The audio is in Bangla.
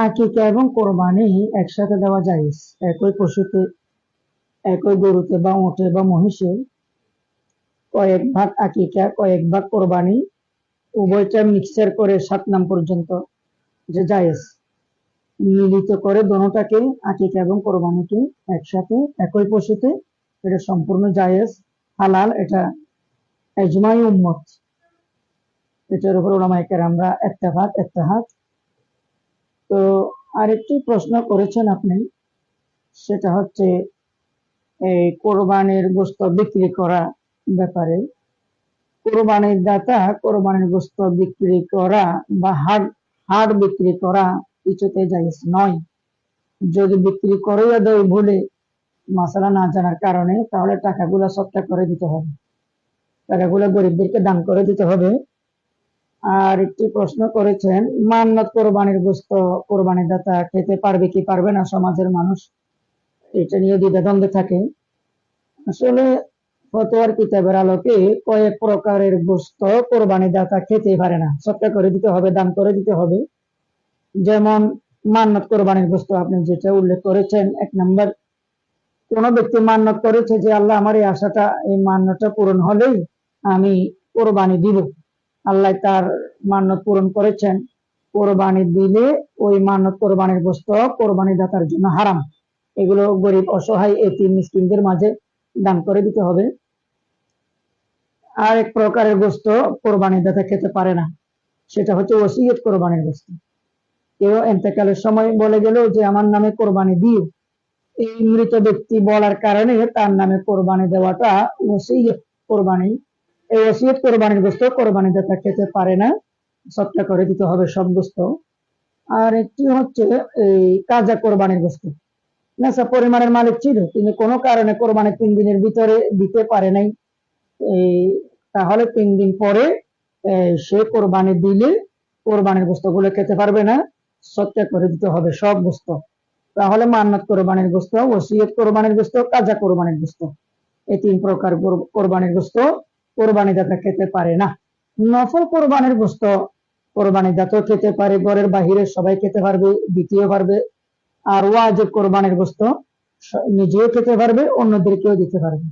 আকিকা এবং কোরবানি একসাথে দেওয়া জায়েজ। একই পশুতে, একই গরুতে বা উটে বা মহিষে কয়েক ভাগ আকিকা, কয়েক ভাগ কোরবানি, উভয়টা মিক্সচার করে 7 নাম পর্যন্ত যে জায়েজ। মিলিত করে দোনোটাকে, আকিকা এবং কোরবানিকে একসাথে একই পশুতে, এটা সম্পূর্ণ জায়েজ, হালাল। এটা ইজমাই উম্মত, এটার উপর উলামায়ে কেরামরা ইত্তেফাক। তো আরেকটি প্রশ্ন করেছেন আপনি, সেটা হচ্ছে এই কোরবানির গোশত বিক্রি করা ব্যাপারে। কোরবানির দাতা কোরবানির গোশত বিক্রি করা বা হাড় বিক্রি করা কিছুতে জায়েজ নয়। যদি বিক্রি করেও দেয় ভুলে, মাসালা না জানার কারণে, তাহলে টাকাগুলো সৎকা করে দিতে হবে, টাকাগুলো গরিবদেরকে দান করে দিতে হবে। আর একটি প্রশ্ন করেছেন, মান্নত কোরবানির গোশত কোরবানির দাতা খেতে পারবে কি পারবে না, সমাজের মানুষ এটা নিয়ে দ্বিধাদ্বন্দ্বে থাকে। আসলে ফতোয়ার কিতাবের আলোকে কয়েক প্রকারের গোশত কোরবানি দাতা খেতে পারে না, সৎকা করে দিতে হবে, দান করে দিতে হবে। যেমন মান্নত কোরবানির গোশত আপনি যেটা উল্লেখ করেছেন, 1 নম্বর, কোন ব্যক্তি মান্নত করেছে যে আল্লাহ আমার এই আশাটা, এই মান্যতটা পূরণ হলেই আমি কোরবানি দিব, আল্লাহ তার মান্যত পূরণ করেছেন, কোরবানি দিলে ওই মান্যত কোরবানির গোশত কোরবানি দাতার জন্য হারাম। এগুলো গরিব, অসহায়, এতিম, মিসকিনদের মাঝে দান করে দিতে হবে। আর এক প্রকারের গোশত কোরবানি দাতা খেতে পারে না, সেটা হচ্ছে ওসিয়ত কোরবানির গোশত। কেউ ইন্তেকালের সময় বলে গেল যে আমার নামে কোরবানি দিও, এই মৃত ব্যক্তি বলার কারণে তার নামে কোরবানি দেওয়াটা ওসিয়ত কোরবানি। এই ওসিয়ত কোরবানির গোশত কোরবানি দাতা খেতে পারে না, সৎকা করে দিতে হবে সব গোশত। আর একটি হচ্ছে এই কাজা কোরবানির গোশত। নেশা পরিমাণের মালিক ছিল, তিনি কোনো কারণে কোরবানি 3 দিনের ভিতরে দিতে পারে নাই, তাহলে 3 দিন পরে সে কোরবানি দিলে কোরবানির গোশত গুলো খেতে পারবে না, সৎকা করে দিতে হবে সব গোশত। তাহলে মান্নত কোরবানির গোশত, ওসিয়ত কোরবানির গোশত, কাজা কোরবানির গোশত, এই 3 প্রকার কোরবানির গোশত কোরবানি দাতা খেতে পারে না। নফল কোরবানির গোশত কোরবানি দাতা খেতে পারে, ঘরের বাহিরে সবাই খেতে পারবে, দিতেও পারবে। আর ওয়াজিব কোরবানির গোশত নিজেও খেতে পারবে, অন্যদেরকেও দিতে পারবে।